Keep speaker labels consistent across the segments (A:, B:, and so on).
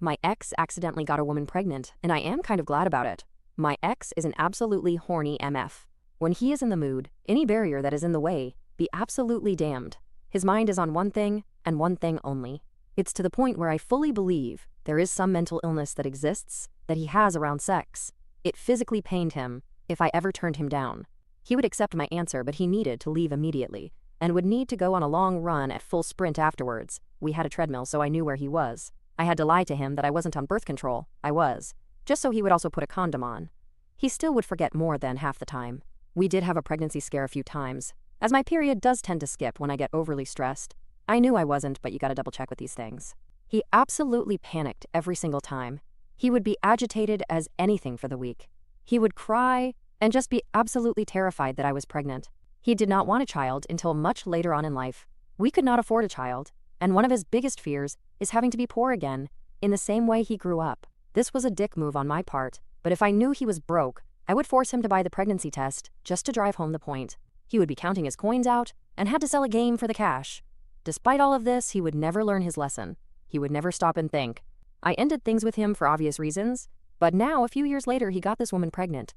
A: My ex accidentally got a woman pregnant, and I am kind of glad about it. My ex is an absolutely horny MF. When he is in the mood, any barrier that is in the way, be absolutely damned. His mind is on one thing, and one thing only. It's to the point where I fully believe there is some mental illness that exists, that he has around sex. It physically pained him if I ever turned him down. He would accept my answer, but he needed to leave immediately, and would need to go on a long run at full sprint afterwards. We had a treadmill, so I knew where he was. I had to lie to him that I wasn't on birth control. I was. Just so he would also put a condom on. He still would forget more than half the time. We did have a pregnancy scare a few times, as my period does tend to skip when I get overly stressed. I knew I wasn't, but you gotta double check with these things. He absolutely panicked every single time. He would be agitated as anything for the week. He would cry and just be absolutely terrified that I was pregnant. He did not want a child until much later on in life. We could not afford a child, and one of his biggest fears is having to be poor again, in the same way he grew up. This was a dick move on my part, but if I knew he was broke, I would force him to buy the pregnancy test just to drive home the point. He would be counting his coins out and had to sell a game for the cash. Despite all of this, he would never learn his lesson. He would never stop and think. I ended things with him for obvious reasons, but now, a few years later, he got this woman pregnant.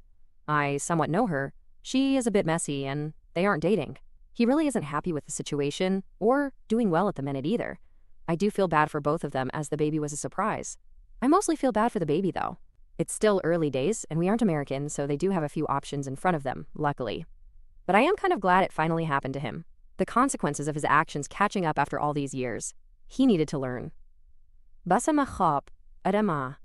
A: I somewhat know her. She is a bit messy, and they aren't dating. He really isn't happy with the situation, or doing well at the minute either. I do feel bad for both of them, as the baby was a surprise. I mostly feel bad for the baby, though. It's still early days, and we aren't American, so they do have a few options in front of them, luckily. But I am kind of glad it finally happened to him. The consequences of his actions catching up after all these years. He needed to learn. Basa mahab, adama.